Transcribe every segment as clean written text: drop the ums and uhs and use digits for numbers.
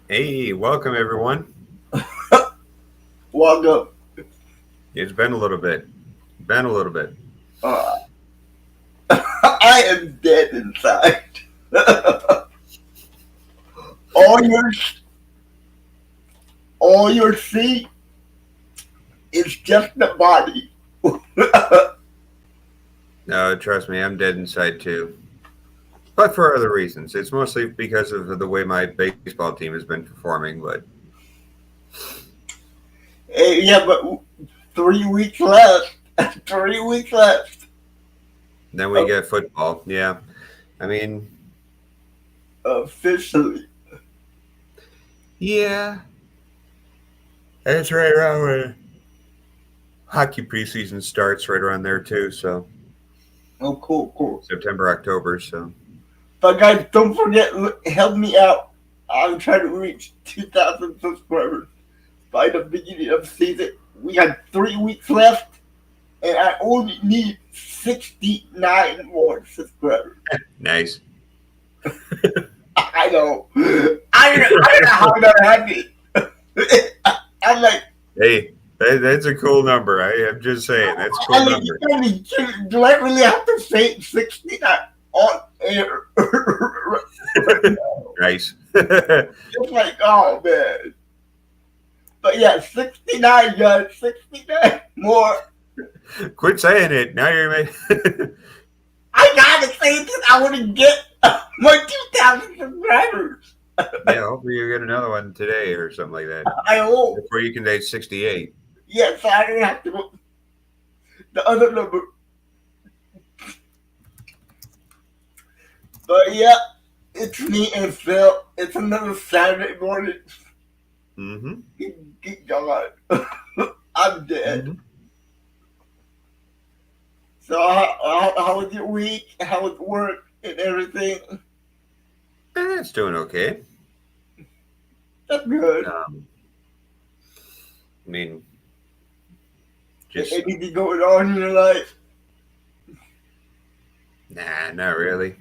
Hey, welcome everyone. Welcome. It's been a little bit. Been a little bit. Uh, I am dead inside. all your all you see is just the body. No, trust me, I'm dead inside too. But for other reasons. It's mostly because of the way my baseball team has been performing. But Yeah, but 3 weeks left. 3 weeks left. then we Uh, get football. Yeah. I mean, Officially. yeah. It's right around when hockey preseason starts, right around there too. So Oh, cool, cool. September, October. So But guys, don't forget, help me out. I'm trying to reach 2,000 subscribers by the beginning of the season. We got 3 weeks left, and I only need 69 more subscribers. nice. I know. I don't know how that happened. I'm like, Hey, that's a cool number. I'm just saying, that's a cool I'm like, you number. gotta be kidding. Do I really have to say 69 on air? Nice. It's like, oh man. But yeah, 69 guys, 69 more. Quit saying it. Now you're making. I gotta say this. I want to get my 2,000 subscribers. Yeah, hopefully you get another one today or something like that. I hope. Before you can date 68. Yes, I don't have to go. The other number. But yeah, it's me and Phil. It's another Saturday morning. Mm-hmm. God, I'm dead. Mm-hmm. So how was your week? How was work and everything? It's doing okay. That's good. Um, I mean, just Anything going on in your life? not really.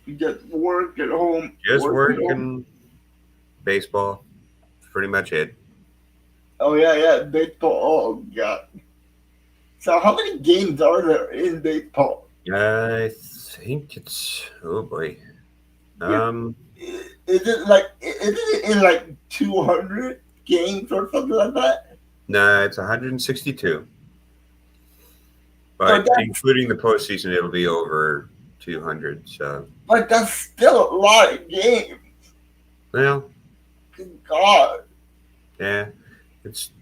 You just work at home. Just Work at work home. and baseball. Pretty much it. Oh yeah, baseball. Oh god. So how many games are there in baseball? I think it's oh boy. Is Um, is it in like 200 games or something like that? no, it's 162, But but that's including the postseason, it'll be over 200. So, but that's still a lot of games. well, Good God. yeah, it's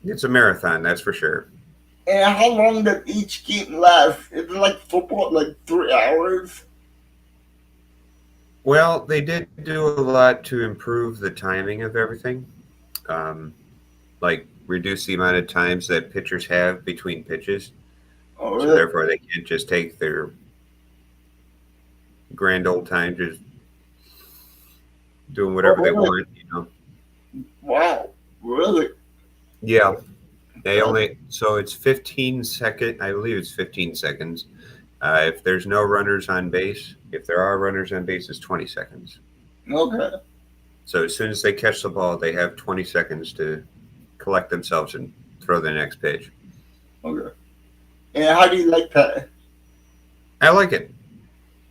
it's a marathon, that's for sure. And how long does each game last? Is it like football, like 3 hours? Well, they did do a lot to improve the timing of everything, um, like reduce the amount of times that pitchers have between pitches. Oh, So really? therefore, they can't just take their grand old time just doing Oh, whatever they really? want. Wow. Really? Yeah, they Uh, only so it's 15 second. I believe it's 15 seconds. If there's no runners on base, if there are runners on base, it's 20 seconds. okay. So as soon as they catch the ball, they have 20 seconds to collect themselves and throw the next pitch. Okay. And how do you like that? I like it.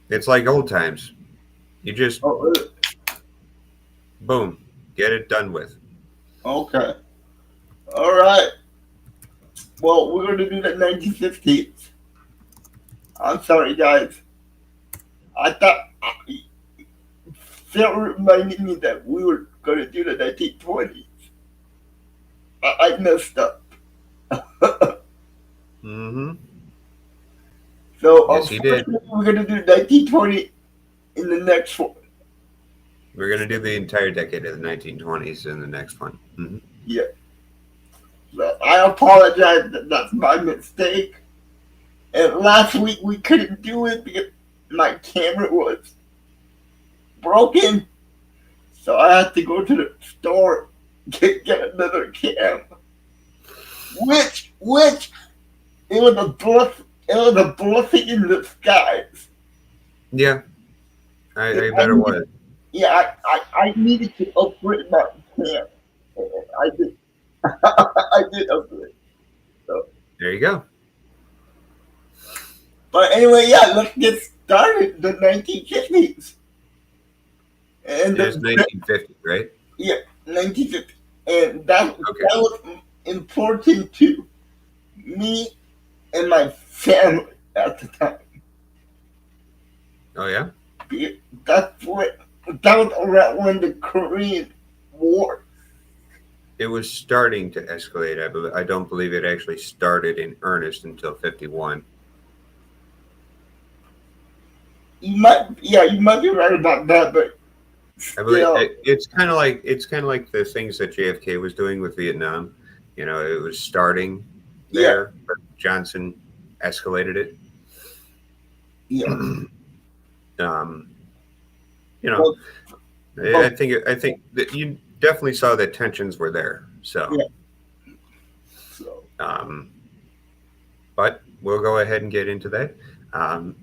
It's like old times. You just Oh, really? boom, get it done with. Okay. All right. Well, we're going to do the 1950s. I'm sorry, guys. I thought Phil reminded me that we were going to do the 1920s. I messed up. Mm-hmm. So, Yes, he did. unfortunately, we're going to do 1920 in the next one. We're gonna do the entire decade of the 1920s in the next one. Mm-hmm. Yeah. So I apologize. That's my mistake. And last week we couldn't do it because my camera was broken. So I had to go to the store get another cam. Which it was a bluff. It was a blessing in disguise. Yeah, I If I bet it needed, was. Yeah, I needed to upgrade my camera. I did. I did upgrade. So, There you go. but anyway, yeah, let's get started. The 1950s and It is the 1950, right? yeah 1950, and that Okay. was important to me and my family at the time. Oh yeah. That's what that was around when the Korean War. It was starting to escalate. I don't believe it actually started in earnest until 51. You might be right about that, but I believe still, it's kind of like the things that JFK was doing with Vietnam. You know, it was starting yeah, there, but Johnson escalated it. yeah. um, you know, But, but I think that you definitely saw that tensions were there. So, yeah, so um, but we'll go ahead and get into that.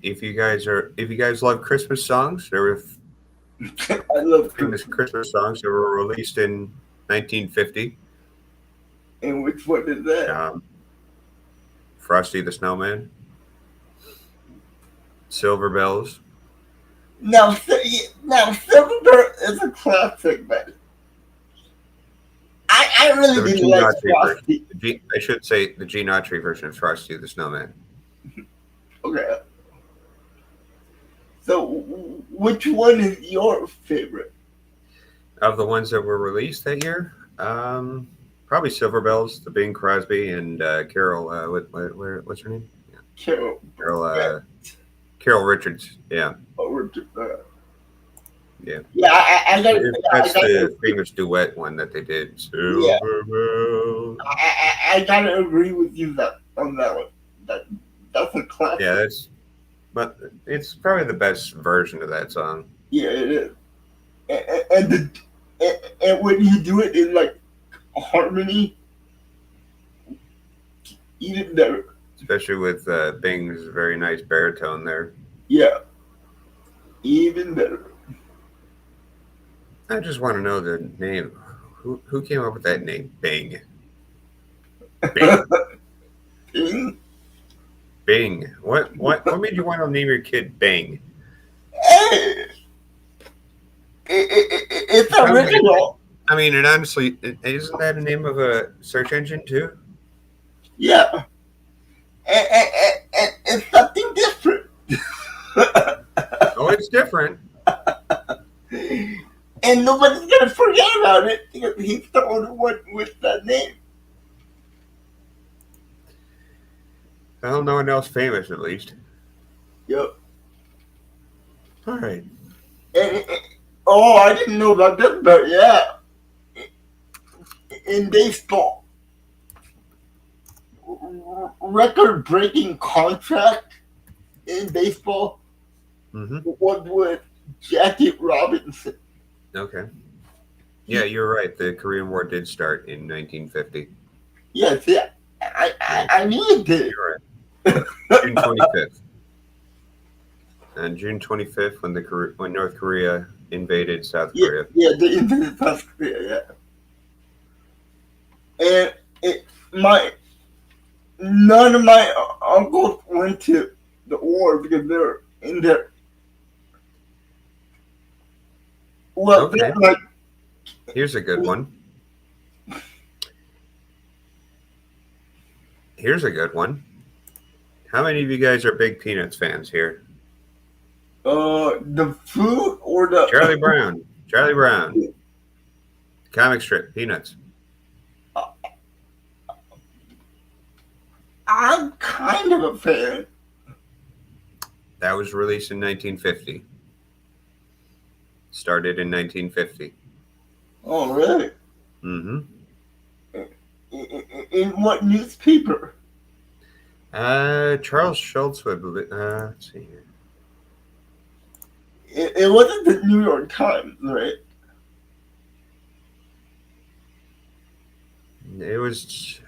If you guys love Christmas songs, there were I love famous Christmas. Christmas songs that were released in 1950. And which one is that? Um, Frosty the Snowman, Silver Bells, Now, Silver is a classic, but I really the didn't Gene like Autry version. Frosty. I should say the Gene Autry version of Frosty the Snowman. Okay, so which one is your favorite? Of the ones that were released that year, probably Silver Bells, the Bing Crosby and Carol. What's her name? Carol. Carol. Yeah, Carol Richards. Yeah, or to, yeah. yeah, I That's got the famous duet one that they did. yeah, Silver Bells. I gotta agree with you on that one. That that's a Yeah, classic. but it's probably the best version of that song, Yeah, it is. And when you do it in like harmony, even better. especially with Bing's very nice baritone there. Yeah, even better. I just want to know the name. Who came up with that name? Bing. Bing. Bing. Bing. What made you want to name your kid Bing? Hey, it's Sounds like original. I mean, and honestly, isn't that the name of a search engine too? Yeah, and it's something different. Oh, it's different. And nobody's gonna forget about it because he's the only one with that name. Well, no one else famous, at least. Yep. All right. Oh, I didn't know about this, but yeah, in baseball, record-breaking contract in baseball Mm-hmm. was with Jackie Robinson. Okay. Yeah, you're right. The Korean War did start in 1950. Yes, yeah, I knew it did. You're right. June 25th. On June 25th, when North Korea invaded South Yeah, Korea. yeah, they invaded South Korea. Yeah, and my none of my uncles went to the war because they're in there. Well, Okay. they're like, Here's a good one. Here's a good one. How many of you guys are big Peanuts fans here? the food or the Charlie Brown. Charlie Brown. Comic strip, Peanuts. I'm kind of a fan. That was released in 1950. Started in 1950. Oh, really? Mm-hmm. In what newspaper? Charles Schultz would believe. Let's see here. It wasn't the New York Times, right? It was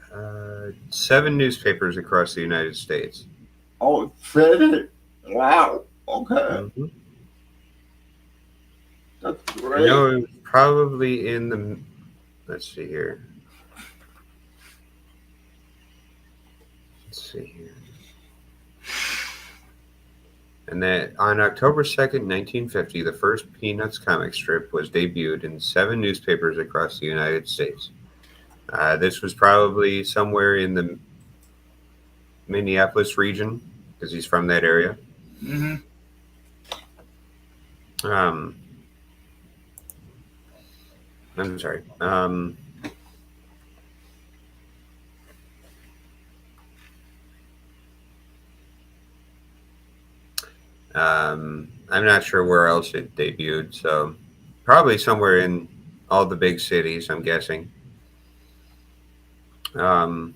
7 newspapers across the United States. Oh, said it. Wow. Okay. Mm-hmm. That's I great. know it was probably in the. Let's see here. Let's see here. And that on October 2nd, 1950, the first Peanuts comic strip was debuted in 7 newspapers across the United States. This was probably somewhere in the Minneapolis region because he's from that area. Mm-hmm. I'm sorry. I'm not sure where else it debuted, so probably somewhere in all the big cities, I'm guessing. So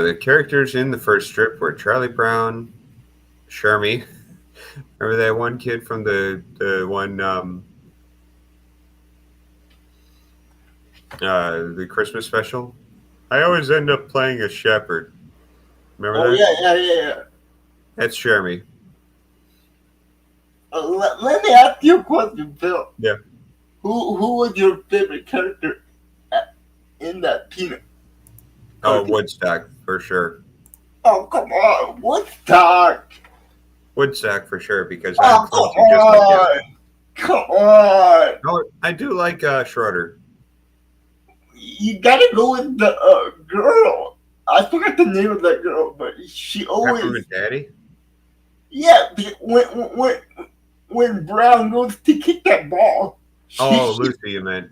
the characters in the first strip were Charlie Brown, Shermie. Remember that one kid from the one the Christmas special? I always end up playing a shepherd. Remember Oh that? yeah. That's Shermie. Let me ask you a question, Phil. Yeah. Who was your favorite character in that Peanut? Oh, Woodstock for sure. Oh come on, Woodstock! Woodstock for sure because Oh I'm clumsy just like him. come on! Oh, I do like Schroeder. You gotta go with the girl. I forgot the name of that girl, but she always Peppermint Daddy. yeah. When Brown goes to kick that ball, Lucy, you meant.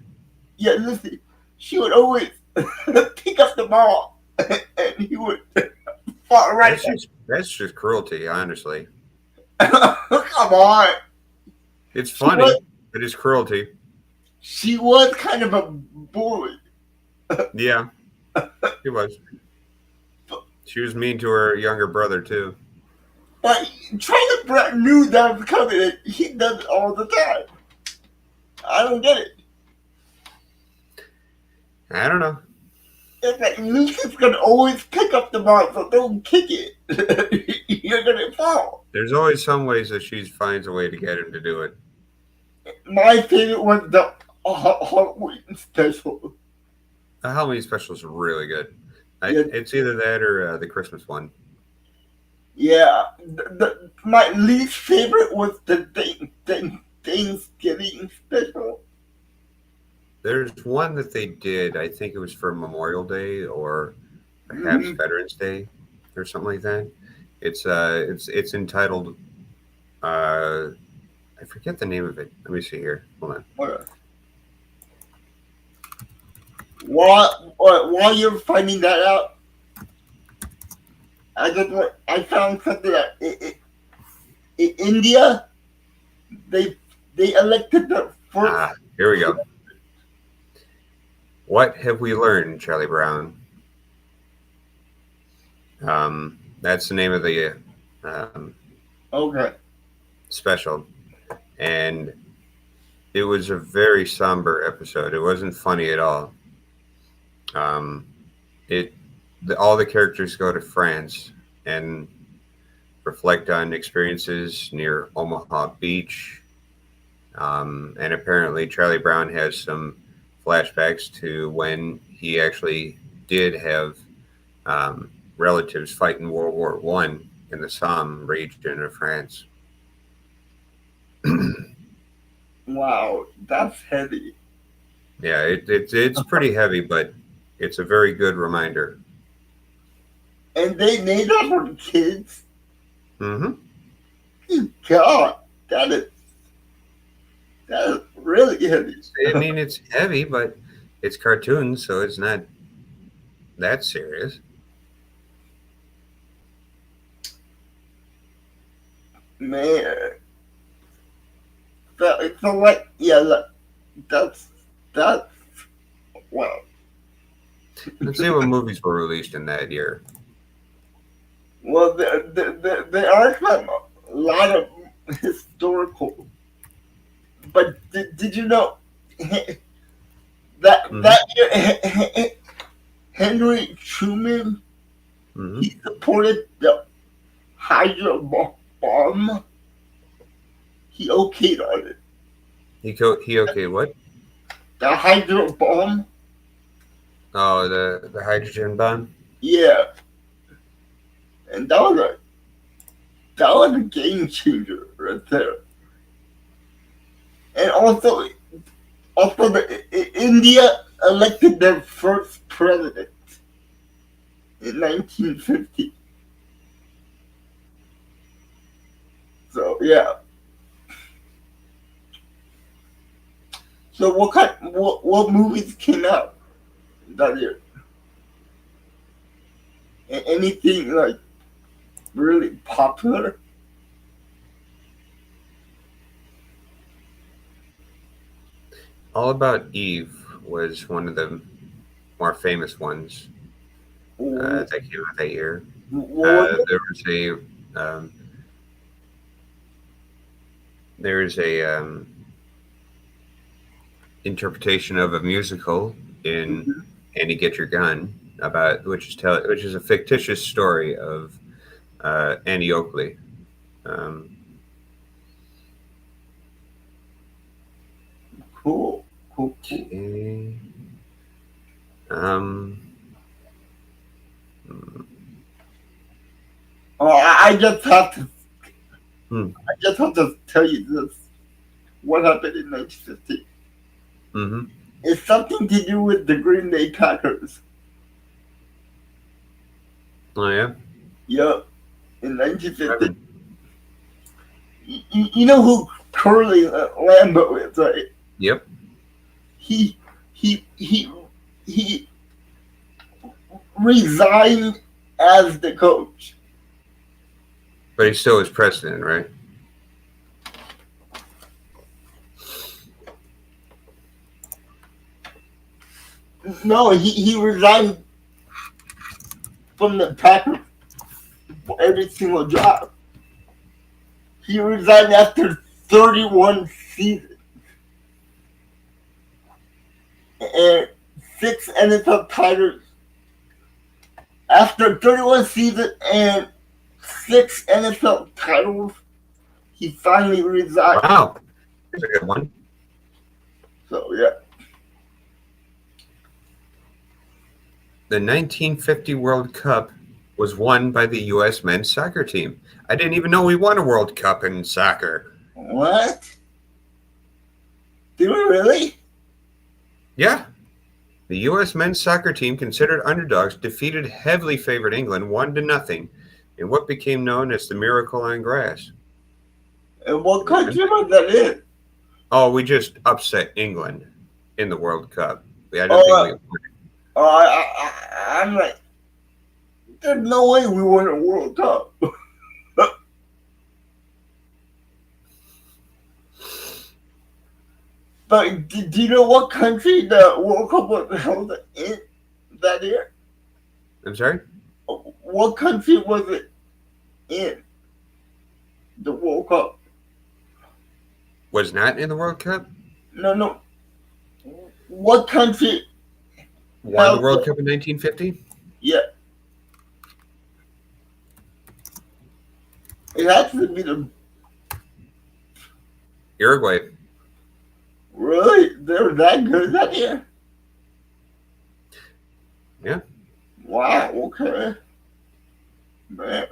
yeah, listen, she would always pick up the ball and he would fall right. That's just cruelty, honestly. Come on. It's funny, but it's cruelty. She was kind of a bully. Yeah, she was. She was mean to her younger brother too. But Charlie Brown knew that was coming and he does it all the time. I don't get it. I don't know. It's like Lucy's gonna always pick up the ball, so don't kick it. You're gonna fall. There's always some ways that she finds a way to get him to do it. My favorite was the Halloween special. The Halloween special is really good. Yeah. It's either that or the Christmas one. Yeah, my least favorite was the Thanksgiving special. There's one that they did. I think it was for Memorial Day or perhaps Veterans Day or something like that. It's entitled. I forget the name of it. Let me see here. Hold on. Okay. While you're finding that out, I found something that in India they elected the first. Here we go. What have we learned, Charlie Brown? That's the name of the Okay. special, and it was a very somber episode. It wasn't funny at all. All the characters go to France and reflect on experiences near Omaha Beach, and apparently Charlie Brown has some flashbacks to when he actually did have relatives fight in World War I in the Somme region of France. Wow, that's heavy. Yeah, it's pretty heavy, but it's a very good reminder. And they made that for the kids. Mm-hmm. God, that is really heavy. I mean, it's heavy, but it's cartoons, so it's not that serious. Man, that's wow. Let's see what movies were released in that year. Well, there are kind of a lot of historical, but did you know that year, Henry Truman he supported the Hydro bomb? he okayed on it. He okay, what? The hydro bomb. Oh, the hydrogen bomb. Yeah, and that was a game changer right there. And also India elected their first president in 1950. So yeah. So what movies came out that year? Anything like really popular? All About Eve was one of the more famous ones What that came out that year. was it? Um, there was a interpretation of a musical in Annie Get Your Gun about which is a fictitious story of Annie Oakley. Um, Cool. okay. Um, Oh, I just have to. Hmm. I just have to tell you this. What happened in 1950? Mm-hmm. It's something to do with the Green Bay Packers. Oh yeah. Yup. In 1950. You know who Curly Lambeau is, right? Yep. He he resigned as the coach. But he still was president, right? No, he resigned from the Packers for every single job. He resigned after 31 seasons and 6 NFL titles. After 31 seasons and 6 NFL titles, he finally resigned. Wow, that's a good one. So yeah. The 1950 World Cup was won by the U.S. men's soccer team. I didn't even know we won a World Cup in soccer. What? Did we really? Yeah. The U.S. men's soccer team, considered underdogs, defeated heavily favored England 1-0 in what became known as the Miracle on Grass. And what country was that in? Oh, we just upset England in the World Cup. I don't think we won. I'm like, there's no way we won a World Cup. But do you know what country the World Cup was held in that year? I'm sorry? What country was it in? The World Cup? Was not in the World Cup? No. What country won the World Cup in 1950? Yeah. It has to be the Uruguay. Really? They're that good that year? Yeah. Wow, okay. Man.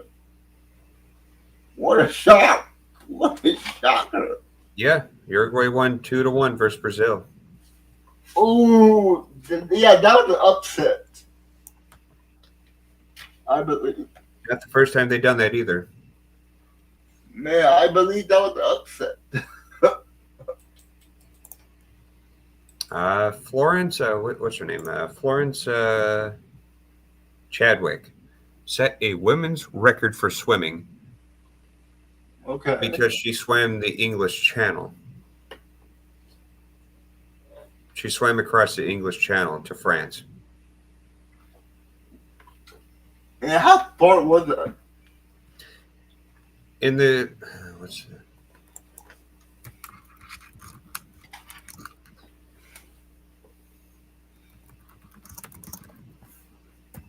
What a shock. What a shocker. Yeah. Uruguay won 2-1 versus Brazil. Ooh, yeah, that was an upset. I believe. Not the first time they've done that either. Man, I believe that was an upset. Florence, what's her name? Florence Chadwick set a women's record for swimming. Okay. Because she swam the English Channel. She swam across the English Channel to France. And how far was it? In the what's that?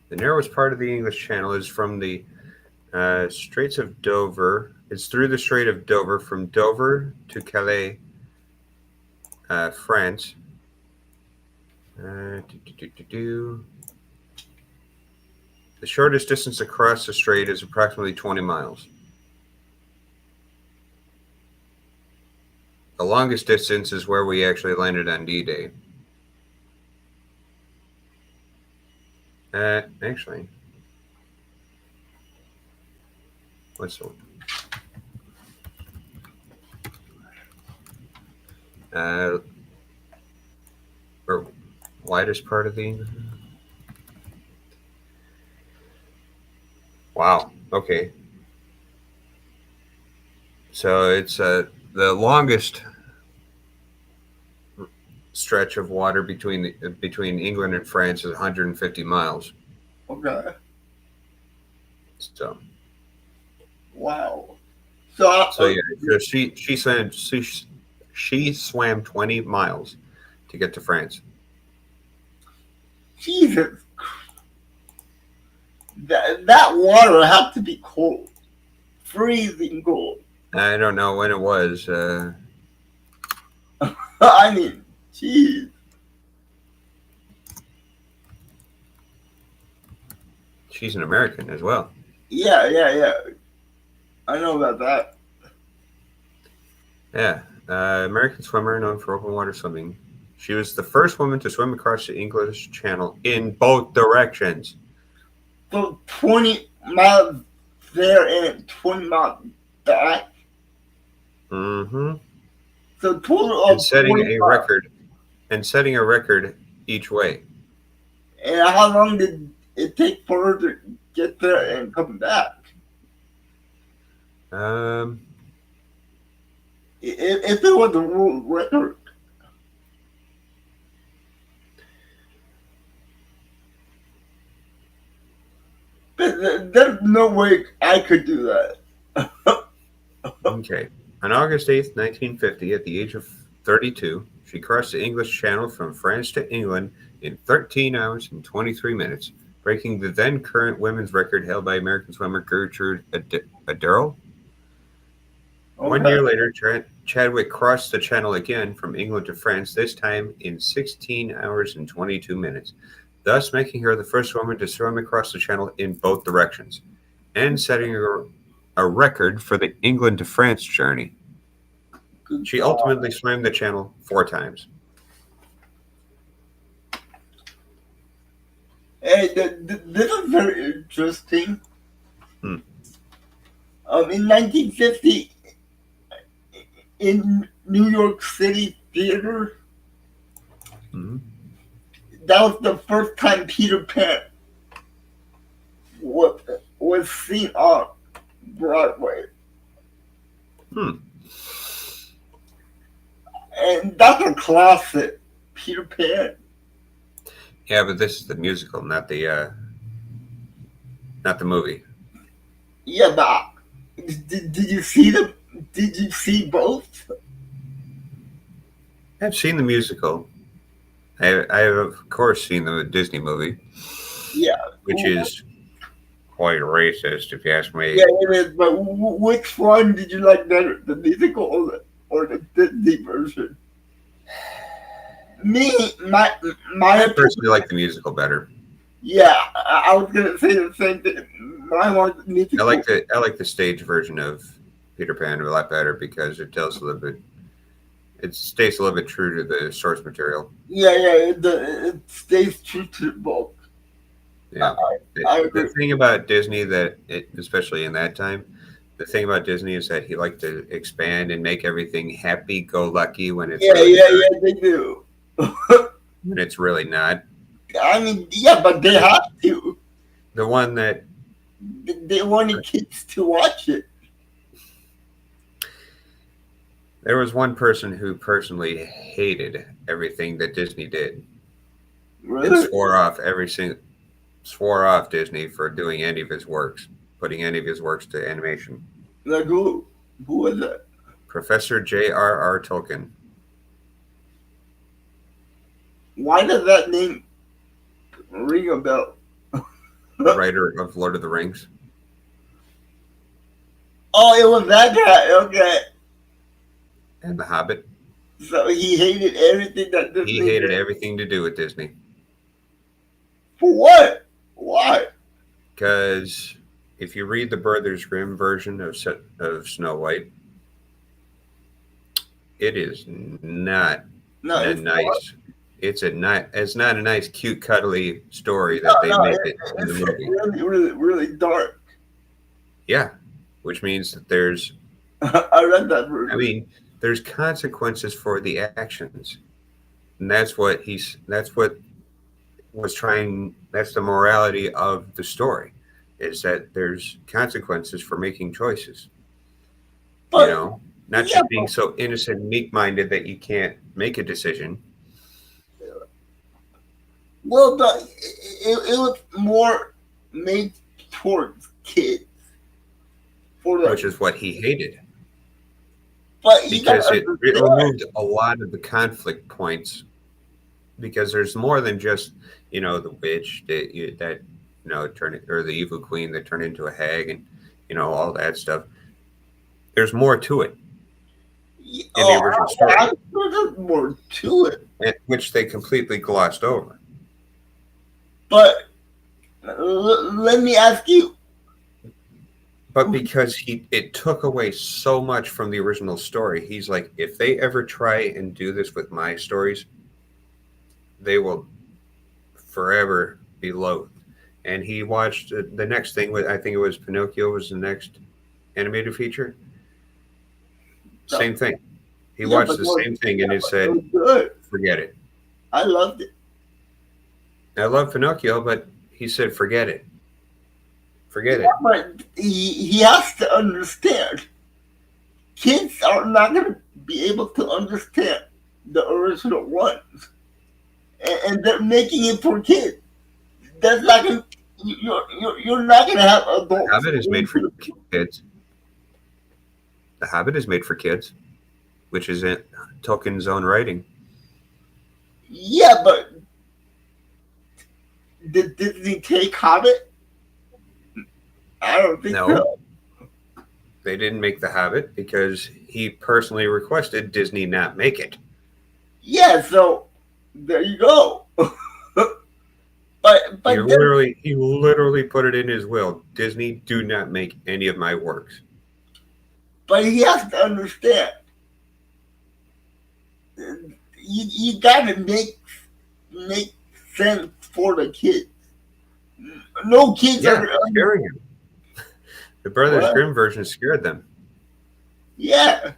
The narrowest part of the English Channel is from the Straits of Dover It's through the Strait of Dover, from Dover to Calais, France. The shortest distance across the strait is approximately 20 miles. The longest distance is where we actually landed on D-Day. Actually, what's the or widest part of the? Wow. Okay. So it's the longest stretch of water between England and France is 150 miles. Okay. So. Wow. So yeah, so she swam 20 miles to get to France. Jesus. That water had to be cold. Freezing cold. I don't know when it was. I mean, jeez. She's an American as well. Yeah. I know about that. Yeah. American swimmer known for open water swimming. She was the first woman to swim across the English Channel in both directions. So 20 miles there and 20 miles back. Mm-hmm. So total of And setting 20 a miles. record. And setting a record each way. And how long did it take for her to get there and come back? If it was a world record. But there's no way I could do that. Okay. On August 8th, 1950, at the age of 32, she crossed the English Channel from France to England in 13 hours and 23 minutes, breaking the then current women's record held by American swimmer Gertrude Adair. Okay. 1 year later, Chadwick crossed the Channel again from England to France, this time in 16 hours and 22 minutes, thus making her the first woman to swim across the Channel in both directions, and setting a record for the England to France journey. She ultimately swam the Channel 4 times. Hey, this is very interesting. In 1950, in New York City Theater, that was the first time Peter Pan was seen on Broadway. And that's a classic, Peter Pan. Yeah, but this is the musical, not the movie. Yeah, but did you see them? Did you see both? I've seen the musical. I have, of course, seen the Disney movie. Yeah. Which is quite racist, if you ask me. Yeah, it is, but which one did you like better, the musical or the Disney version? I personally like the musical better. Yeah, I was gonna say the same thing. I like the stage version of Peter Pan a lot better because it tells a little bit. It stays a little bit true to the source material. Yeah, it stays true to the book. Yeah, the thing about Disney especially in that time, the thing about Disney is that he liked to expand and make everything happy-go-lucky when it's they do. When it's really not. I mean, yeah, but they have to. The one that they wanted kids to watch it. There was one person who personally hated everything that Disney did. Really? And swore off Disney for doing any of his works, putting any of his works to animation. Like who? Who was that? Professor J.R.R. Tolkien. Why does that name ring a bell? The writer of Lord of the Rings. Oh, it was that guy. Okay. And The Hobbit. So he hated everything that He Disney hated did. everything to do with Disney For what? Why? because if you read the Brothers Grimm version of Snow White, it is not No, a it's not. nice. It's not a nice, cute, cuddly story No, that they no, make it in the it's movie. really, really, really dark. Yeah, which means that there's. I read that I version. mean, there's consequences for the actions, and that's what he's. That's what was trying. That's the morality of the story, is that there's consequences for making choices. You But know, not yeah, just being so innocent, meek-minded that you can't make a decision, well, it was more made towards kids for which the. is what he hated But you gotta because it understand. removed a lot of the conflict points because there's more than just the witch that turn or the evil queen that turned into a hag and all that stuff. There's more to it in the Oh, original story, there's more to it. which they completely glossed over. But let me ask you. But because it took away so much from the original story, he's like, if they ever try and do this with my stories, they will forever be loathed. And he watched the next thing. I think it was Pinocchio was the next animated feature. No, Same thing. He yeah, watched the same thing and it it said, was good. forget it. I loved it. I love Pinocchio, but he said, forget it. Forget Yeah, it. but he has to understand. Kids are not going to be able to understand the original ones, and they're making it for kids. That's not going. You're not going to have The adults. Hobbit is made for kids. The Hobbit is made for kids, which is in Tolkien's own writing. Yeah, but did Disney take Hobbit? I don't think No, so. they didn't make The Hobbit because he personally requested Disney not make it. Yeah, so there you go. but He literally put it in his will. Disney, do not make any of my works. but he has to understand. You gotta make sense for the kids. No kids Yeah, are. scaring him. The Brothers What? Grimm version scared them. Yeah,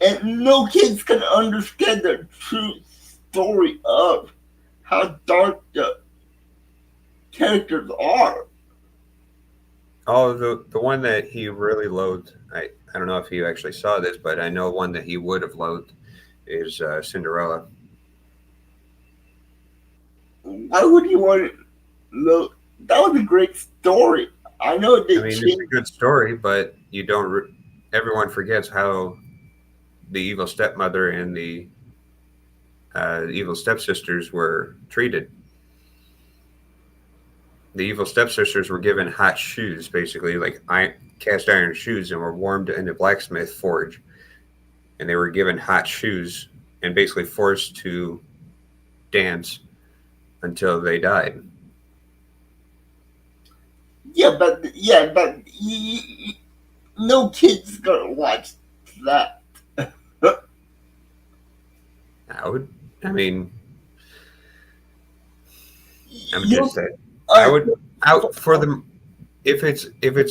and no kids can understand the true story of how dark the characters are. Oh, the one that he really loathed. I don't know if you actually saw this, but I know one that he would have loathed is Cinderella. Why would you want to look? That was a great story. I know they I mean, it's changed. a good story, but you don't. Everyone forgets how the evil stepmother and the evil stepsisters were treated. The evil stepsisters were given hot shoes, basically like cast iron shoes, and were warmed in a blacksmith forge. And they were given hot shoes and basically forced to dance until they died. Yeah, but no kid's gonna watch that. I would. I mean, I'm You, just saying. I would out for them if it's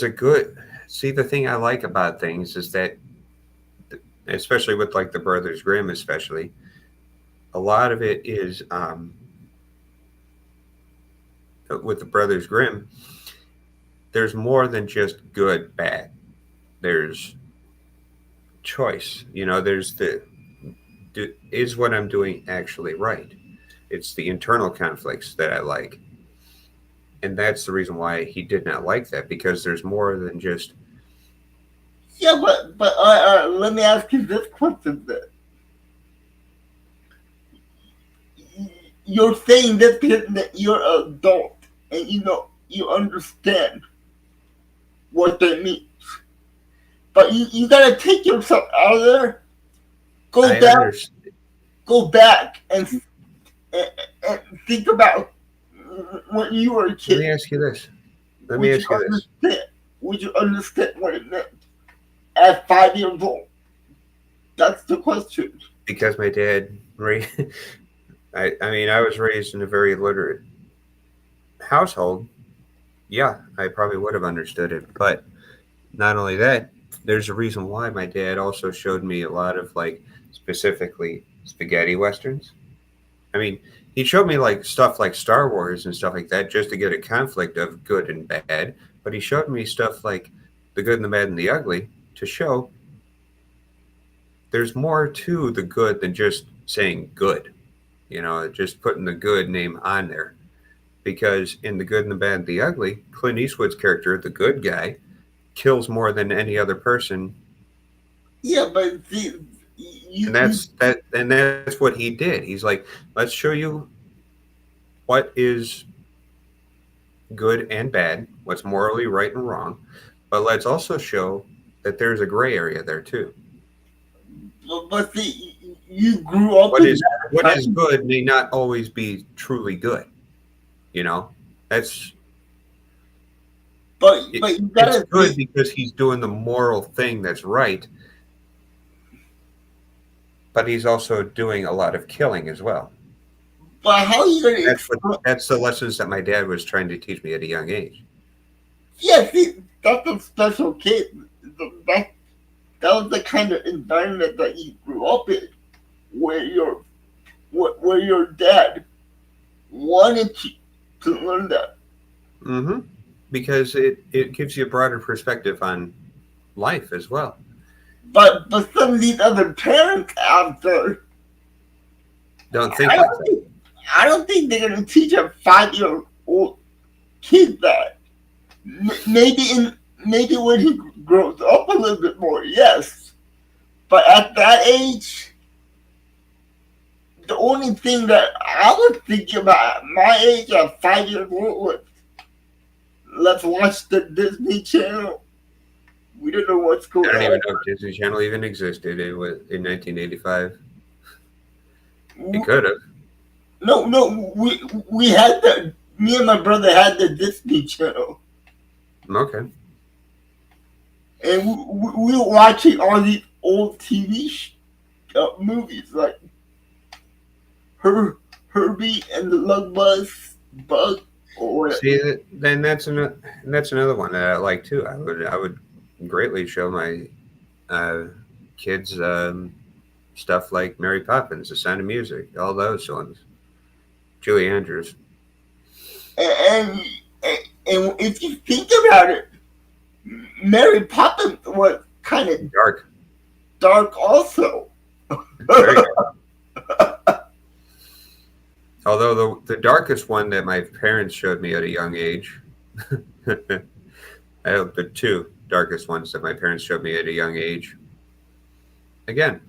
a good. See, the thing I like about things is that, especially with like the Brothers Grimm, especially a lot of it is with the Brothers Grimm. There's more than just good, bad. There's choice. There's is what I'm doing actually right? It's the internal conflicts that I like. And that's the reason why he did not like that, because there's more than just. yeah, but let me ask you this question then. You're saying this because that you're an adult and you understand what that means. But you gotta take yourself out of there. Go I back, understand. go back, and think about when you were a Let me kid. ask you this. Let me Would you ask you this. understand? Would you understand what it meant at 5 years old? That's the question. Because my dad, I mean, I was raised in a very literate household. Yeah, I probably would have understood it. But not only that, there's a reason why my dad also showed me a lot of like specifically spaghetti westerns. I mean, he showed me like stuff like Star Wars and stuff like that just to get a conflict of good and bad. But he showed me stuff like the good and the bad and the ugly to show there's more to the good than just saying good, just putting the good name on there. Because in the good and the bad and the ugly, Clint Eastwood's character, the good guy, kills more than any other person, Yeah, but see, and you that's what he did. He's like, let's show you what is good and bad, what's morally right and wrong, but let's also show that there's a gray area there too. but see, you grew up What in is that what is time. good may not always be truly good. You know, that's But you it's gotta good think. because he's doing the moral thing that's right, but he's also doing a lot of killing as well. But how are you gonna That's what explain? that's the lessons that my dad was trying to teach me at a young age. Yeah, see, that's a special kid. That that was the kind of environment that you grew up in, where your dad wanted you to learn that. Hmm. Because it gives you a broader perspective on life as well. But some of these other parents out there, Don't I think like don't that. think I don't think they're gonna teach a 5 year old kid that. Maybe when he grows up a little bit more, yes. But at that age, the only thing that I was thinking about at my age at 5 years old was let's watch the Disney Channel. We don't know what's I going don't even on. know if Disney Channel even existed. It was in 1985. It could have. No, we had the me and my brother had the Disney Channel, Okay. and we were watching all these old TV movies like Herbie and the Lug Bug, or See that then that's another one that I like too. I would greatly show my uh, kids stuff like Mary Poppins, The Sound of Music, all those ones. Julie Andrews. and and if you think about it, Mary Poppins was kind of Dark. dark also. Very dark. Although the darkest one that my parents showed me at a young age, I have the two darkest ones that my parents showed me at a young age. Again,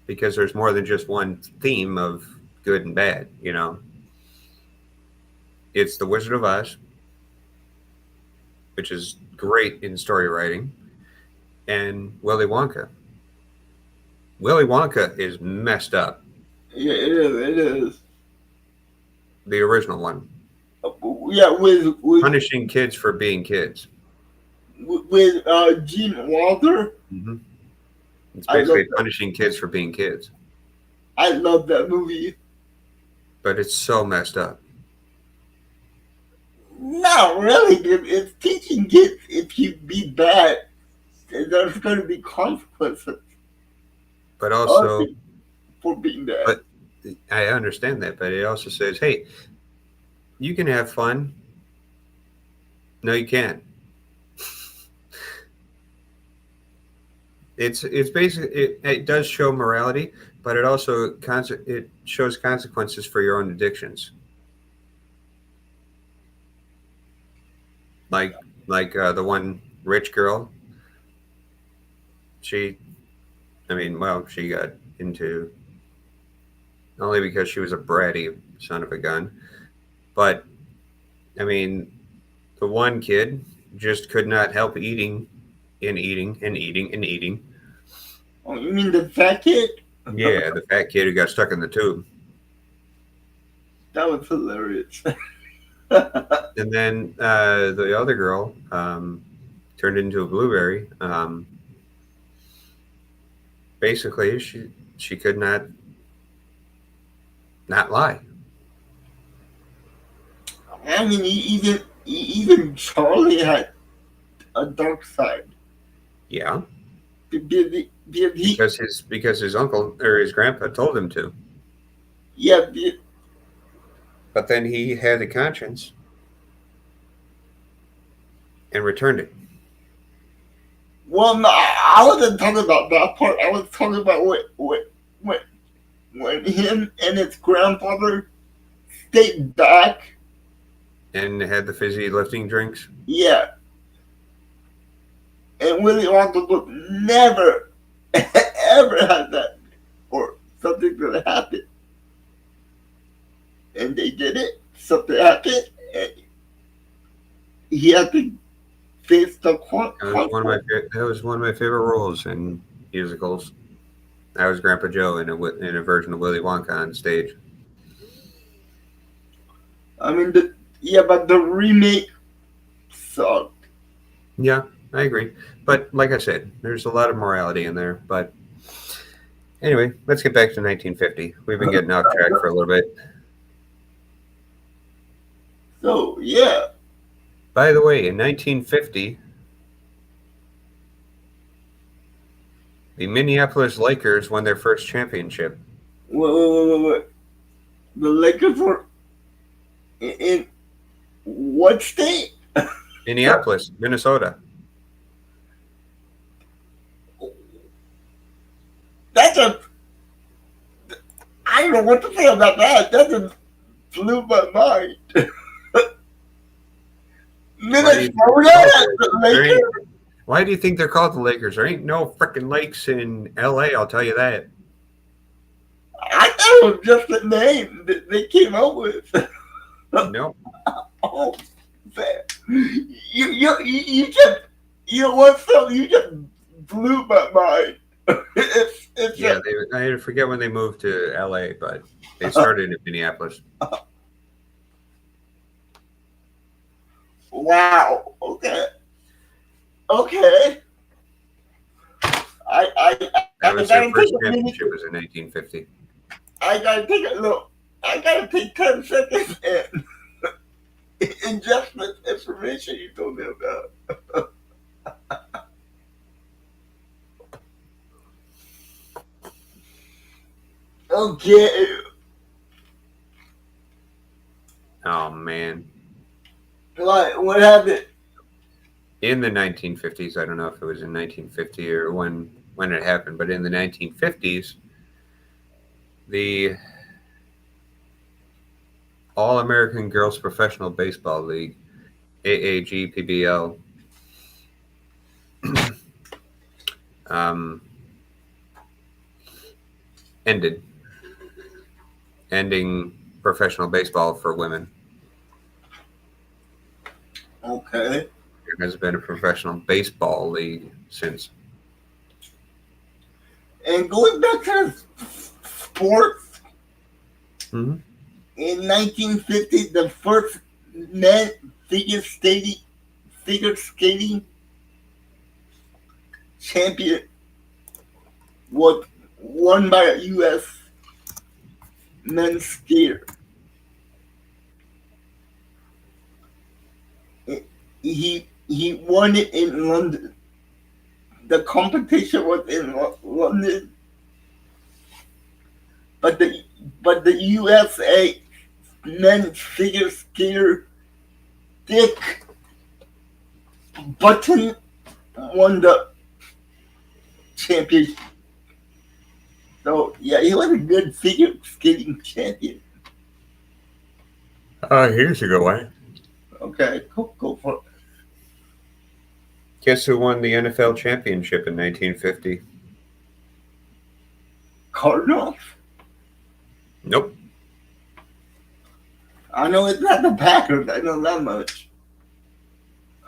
because there's more than just one theme of good and bad. It's The Wizard of Oz, which is great in story writing, and Willy Wonka. Willy Wonka is messed up. Yeah, it is. It is. The original one, Yeah, with punishing kids for being kids. with Gene Wilder. Hmm. It's I love basically that. punishing kids for being kids, I love that movie. but it's so messed up. Not really. It's teaching kids if you be bad, there's going to be consequences But uh, also, for being bad. but I understand that, but it also says, hey, you can have fun. No, you can't. It's basically it does show morality, but it also it shows consequences for your own addictions. Like the one rich girl, she, I mean, well, she got into only because she was a bratty son of a gun. But I mean, the one kid just could not help eating and eating and eating and eating. Oh, you mean the fat kid? Yeah, the fat kid who got stuck in the tube. That was hilarious. And then the other girl turned into a blueberry. Basically, she could not lie. I mean, even Charlie had a dark side. Yeah, Because he, because his uncle or his grandpa told him to. yeah, But then he had a conscience and returned it. well, no, I wasn't talking about that part. I was talking about when him and his grandfather stayed back. And had the fizzy lifting drinks. Yeah. And Willy Wonka would never, ever have that, or something that happened. And they did it. Something happened, and he had to face the That was one of my favorite roles in musicals. I was Grandpa Joe in a version of Willy Wonka on stage. I mean, but the remake sucked. Yeah, I agree. But like I said, there's a lot of morality in there. But anyway, let's get back to 1950. We've been getting off track for a little bit. So, yeah. By the way, in 1950, the Minneapolis Lakers won their first championship. Wait. The Lakers were in what state? Minneapolis, Minnesota. I don't know what to say about that. That just blew my mind. Minnesota? Why do you think they're called the Lakers? There ain't no freaking lakes in LA, I'll tell you that. I thought it was just a name that they came up with. No. Oh, man. You just, you know what, Phil? You just blew my mind. I forget when they moved to LA, but they started in Minneapolis. Wow. Okay. That was their first championship was in 1950. I gotta take a look. I gotta take 10 seconds and ingest this information you told me about. Okay. Oh man. What happened? In the 1950s, I don't know if it was in 1950 or when it happened, but in the 1950s, the All-American Girls Professional Baseball League, AAGPBL, ending professional baseball for women. Okay. There has been a professional baseball league since. And going back to sports, Mm-hmm. In 1950, the first men figure skating champion was won by a U.S. men's skater. He won it in London. The competition was in London, but the USA men's figure skater Dick Button won the championship. So yeah, he was a good figure skating champion. Here's a good one. Okay, go for it. Guess who won the NFL championship in 1950? Cardinals? Nope. I know it's not the Packers. I know that much.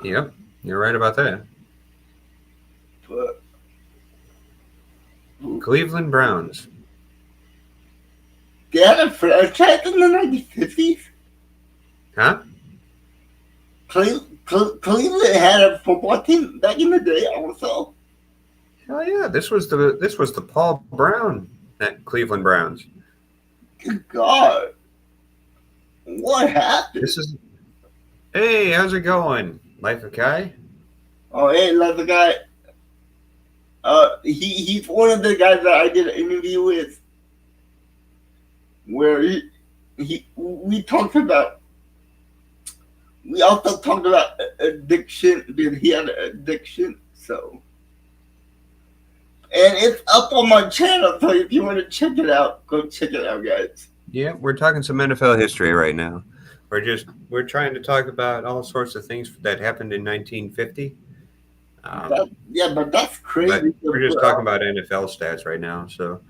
Yep, you're right about that. Cleveland Browns. They had a franchise in the 1950s. Huh? Cleveland had a football team back in the day also. Hell yeah! This was the Paul Brown at Cleveland Browns. Good God. What happened? This is. Hey, how's it going, Life of Kai? Oh, hey, that's the guy. He's one of the guys that I did an interview with, where we talked about. We also talked about addiction because he had an addiction. So, and it's up on my channel. So if you want to check it out, go check it out, guys. Yeah, we're talking some NFL history right now. We're trying to talk about all sorts of things that happened in 1950. But that's crazy. But we're just talking about NFL stats right now. So,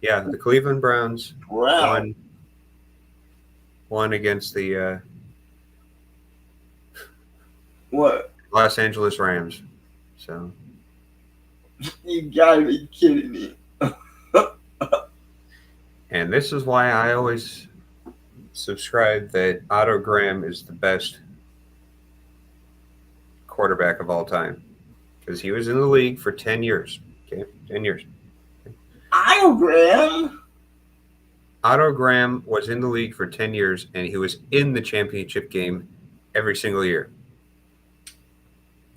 yeah, the Cleveland Browns won against the what? Los Angeles Rams. So you gotta be kidding me. And this is why I always subscribe that Otto Graham is the best quarterback of all time. Because he was in the league for 10 years. Okay, 10 years. Otto Graham? Otto Graham was in the league for 10 years, and he was in the championship game every single year.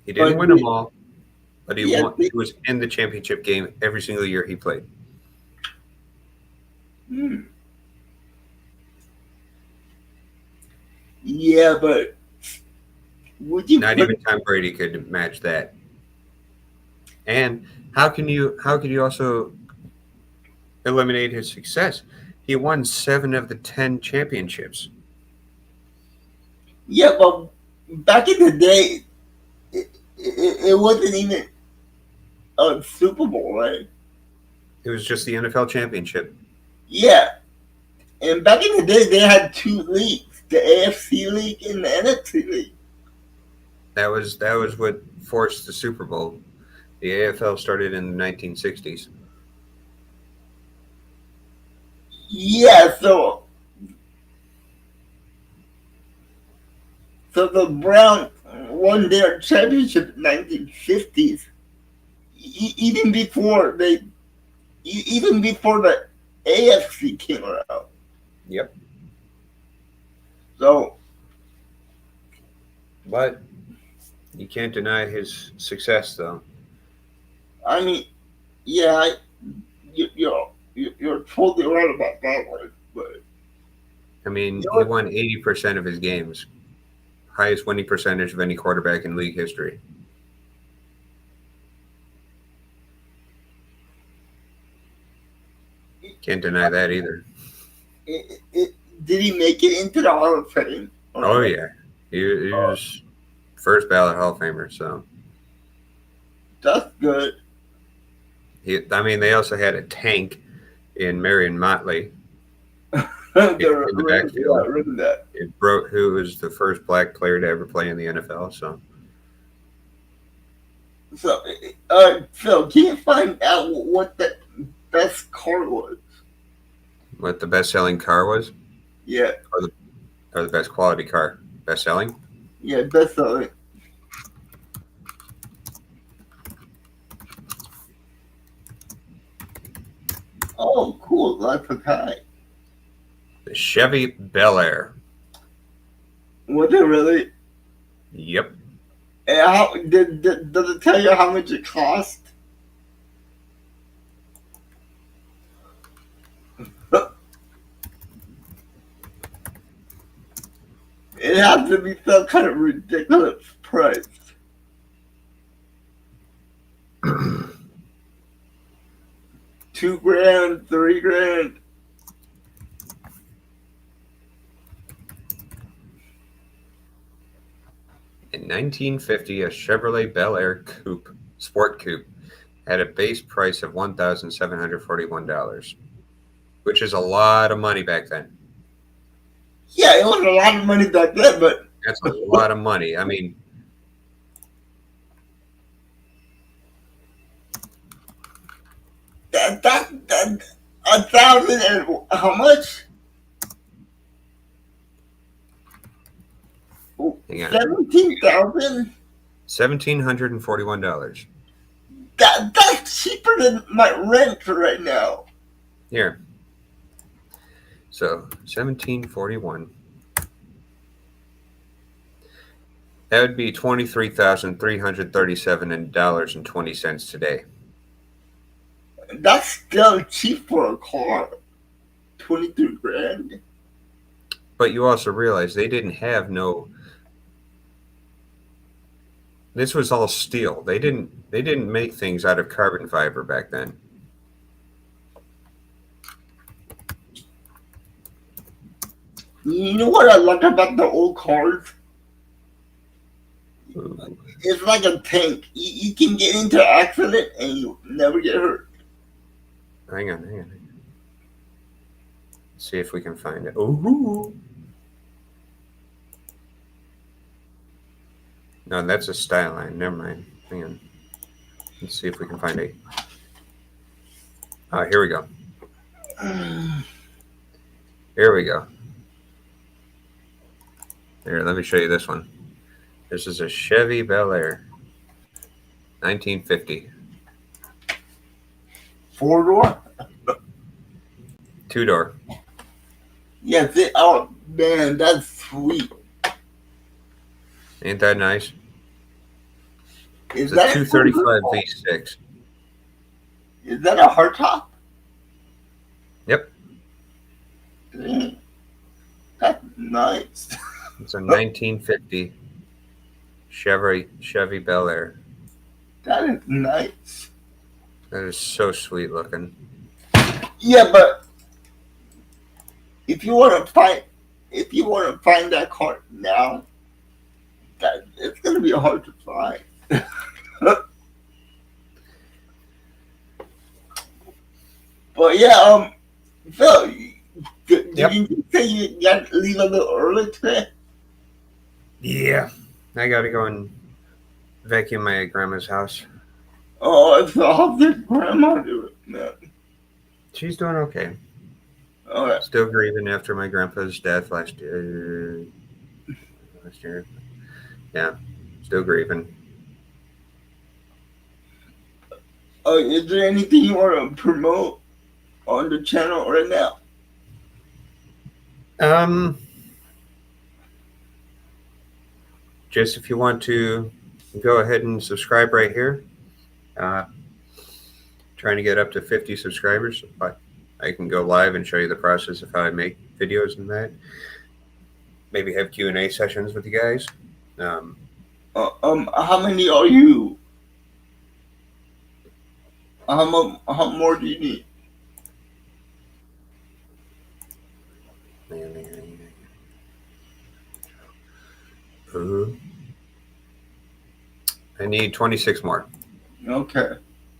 He didn't win them all, but he was in the championship game every single year he played. Yeah, but would you not even Tom Brady could match that. And how can you also eliminate his success? He won 7 of the 10 championships. Yeah, but back in the day, it wasn't even a Super Bowl, right? It was just the NFL championship. Yeah. And back in the day, they had 2 leagues, the AFC League and the NFC League. That was what forced the Super Bowl. The AFL started in the 1960s. Yeah, so the Browns won their championship in the 1950s, even before the AFC came around. Yep. So, but you can't deny his success, though. I mean, yeah, you're totally right about that one. But I mean, he won 80% of his games, highest winning percentage of any quarterback in league history. Can't deny that either. Did he make it into the Hall of Fame? Oh yeah, he was first ballot Hall of Famer. So that's good. They also had a tank in Marion Motley in the backfield. Who was the first black player to ever play in the NFL. So Phil, can you find out what the best car was? What the best-selling car was? Yeah. Or the best quality car? Best-selling? Yeah, best-selling. Oh, cool. Life of Kai. The Chevy Bel Air. Was it really? Yep. And how does it tell you how much it cost? It has to be some kind of ridiculous price. $2,000, $3,000. In 1950, a Chevrolet Bel Air Coupe, Sport Coupe, had a base price of $1,741, which is a lot of money back then. Yeah, it was a lot of money back then, but that's a lot of money. I mean, that 1,000 and how much? Hang on. 17,000. $1,741. That's cheaper than my rent right now. Here. So 1741. That would be $23,337.20 today. That's still cheap for a car. 23 grand. But you also realize they didn't have no. This was all steel. They didn't make things out of carbon fiber back then. You know what I like about the old cars? Ooh. It's like a tank. You can get into an accident and you never get hurt. Hang on. Let's see if we can find it. Ooh. No, that's a style line. Never mind. Hang on. Let's see if we can find it. Here we go. Here we go. Here, let me show you this one. This is a Chevy Bel Air, 1950. 4-door? 2-door. Yes. Oh man, that's sweet. Ain't that nice? Is It's a that 235 V6. Is that a hardtop? Yep. Dang. That's nice. It's a 1950 Chevy Bel Air. That is nice. That is so sweet looking. Yeah, but if you want to find that car now, that it's gonna be hard to find. But yeah, Phil, did you say you got to leave a little early today? Yeah. I gotta go and vacuum my grandma's house. Oh, so how's your grandma doing, man? She's doing okay. All right. Still grieving after my grandpa's death last year. Yeah, still grieving. Is there anything you want to promote on the channel right now? Just if you want to go ahead and subscribe right here. Trying to get up to 50 subscribers, but I can go live and show you the process of how I make videos and that. Maybe have Q&A sessions with you guys. How many are you? How more do you need? I need 26 more Okay.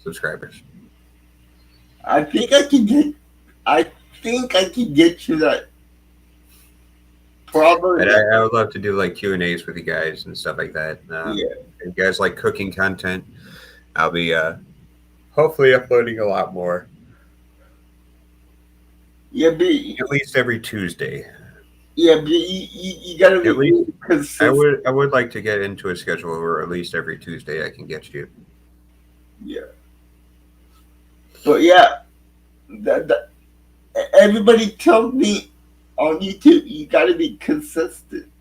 subscribers. I think I can get you that. Probably. And I would love to do like Q&As with you guys and stuff like that. Yeah. If you guys like cooking content, I'll be hopefully uploading a lot more. Yeah, but At least every Tuesday. yeah, but you gotta be At least consistent. I would like to get into a schedule where at least every Tuesday I can get you. Yeah. But yeah, that everybody tells me on YouTube you gotta be consistent.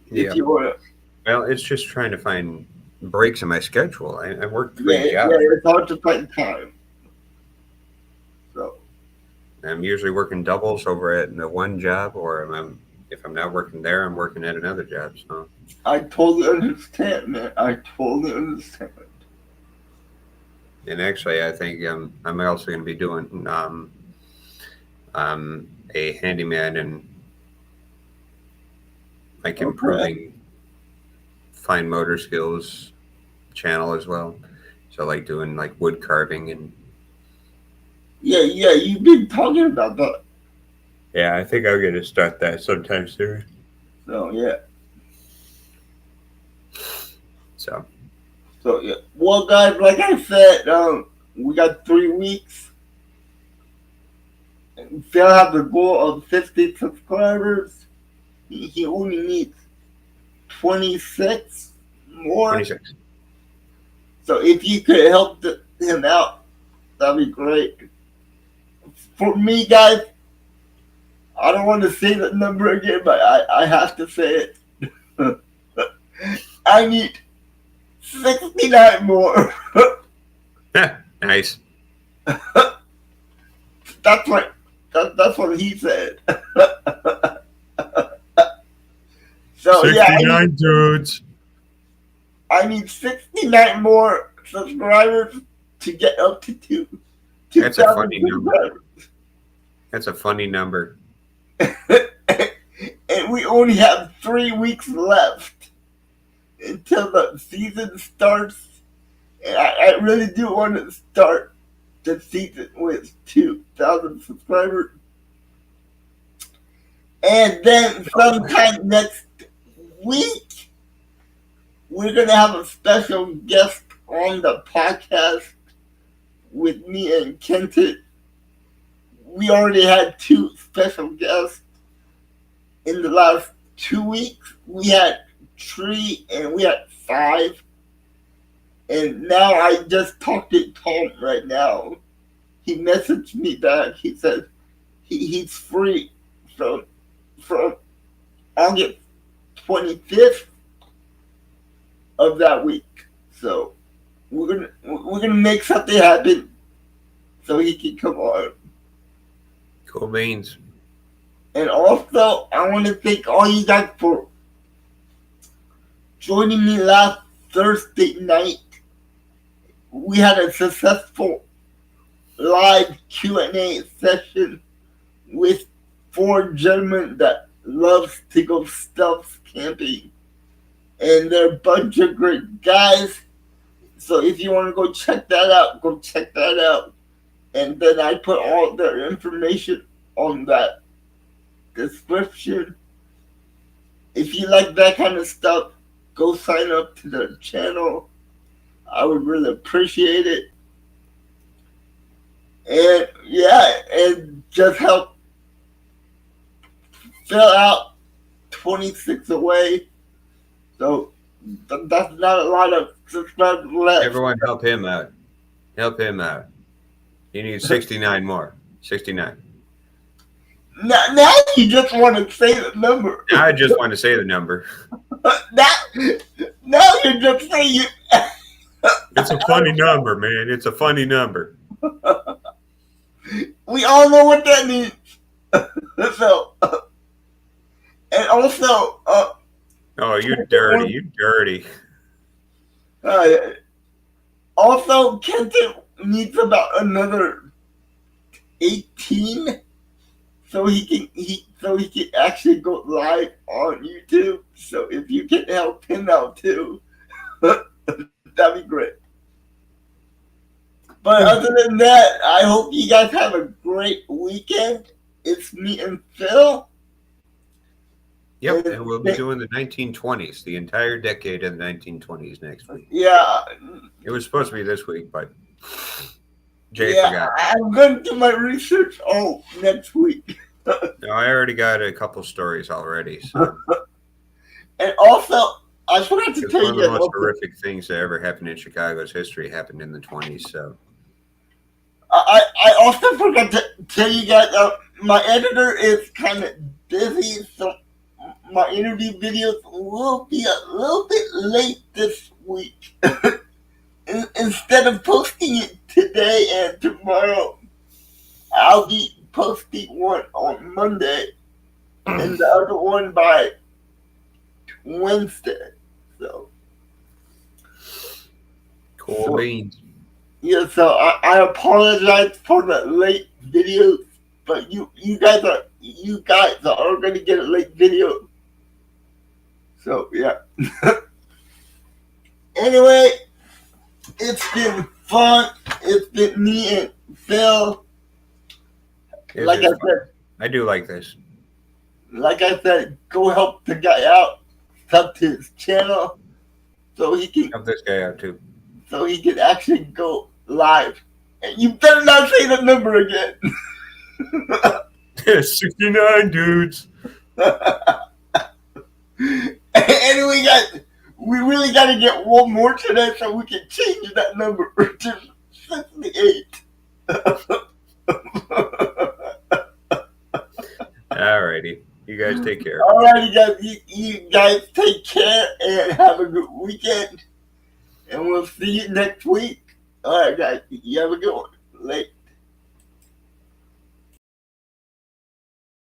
Yeah. If you want. Well, it's just trying to find breaks in my schedule. I work 3 Yeah, jobs. it's hard to find time. So. I'm usually working doubles over at the one job, or if I'm not working there, I'm working at another job. So I totally understand, man. I totally understand. and actually, I think I'm also going to be doing a handyman and like improving fine motor skills channel as well. So like doing like wood carving and Yeah, you've been talking about that. yeah, I think I'm going to start that sometime soon. So yeah. So So yeah. Well, guys, like I said, We got 3 weeks. Phil have the goal of 50 subscribers. He only needs 26 more. 26. So if you could help him out, that'd be great. For me, guys, I don't want to say the number again, but I have to say it. I need 69 more. Nice. That's what he said. So 69 dudes. I need 69 more subscribers to get up to 2,000 That's a funny number. subscribers. That's a funny number. And we only have 3 weeks left until the season starts. And I really do want to start the season with 2,000 subscribers. And then sometime next week, we're going to have a special guest on the podcast with me and Kenton. We already had 2 special guests in the last 2 weeks. We had 3 and we had 5. And now I just talked to Tom right now. He messaged me back. He said he's free from August 25th of that week. So we're gonna make something happen so he can come on. Cool beans. And also, I want to thank all you guys for joining me last Thursday night. We had a successful live Q&A session with 4 gentlemen that loves to go stealth camping. And they're a bunch of great guys. So if you want to go check that out, go check that out. And then I put all their information on that description. If you like that kind of stuff, go sign up to their channel. I would really appreciate it. And yeah, and just help fill out 26 away. So that's not a lot of subscribers left. Everyone help him out. Help him out. He needs 69 more. 69. Now you just want to say the number. I just want to say the number. now you're just saying It's a funny number, man. It's a funny number. We all know what that means. So, and also, Oh, you dirty. You dirty. Also, Kenton needs about another 18 so he can actually go live on YouTube. So if you can help him out too, that'd be great. But other than that, I hope you guys have a great weekend. It's me and Phil. Yep, and we'll be doing the 1920s, the entire decade of the 1920s next week. Yeah. It was supposed to be this week, but Jay Yeah, forgot. I'm going to do my research next week. No, I already got a couple stories already. So And also, I forgot to it's tell one of you the guys. most horrific things that ever happened in Chicago's history happened in the 20s. So I also forgot to tell you guys, my editor is kind of busy, so my interview videos will be a little bit late this week. Instead of posting it today and tomorrow, I'll be posting one on Monday and the other one by Wednesday. So cool beans. yeah, so I apologize for the late videos, but you guys are going to get a late video. So yeah. Anyway, it's been fun. It's been me and Phil. Like I said, I do like this. go help the guy out. Sub to his channel so he can Help this guy out too. actually go live You better not say the number again. 69 dudes. And we really got to get one more today so we can change that number to 68. Alrighty. You guys take care. Alrighty, guys. You guys take care and have a good weekend. And we'll see you next week. Alright, guys. You have a good one. Late.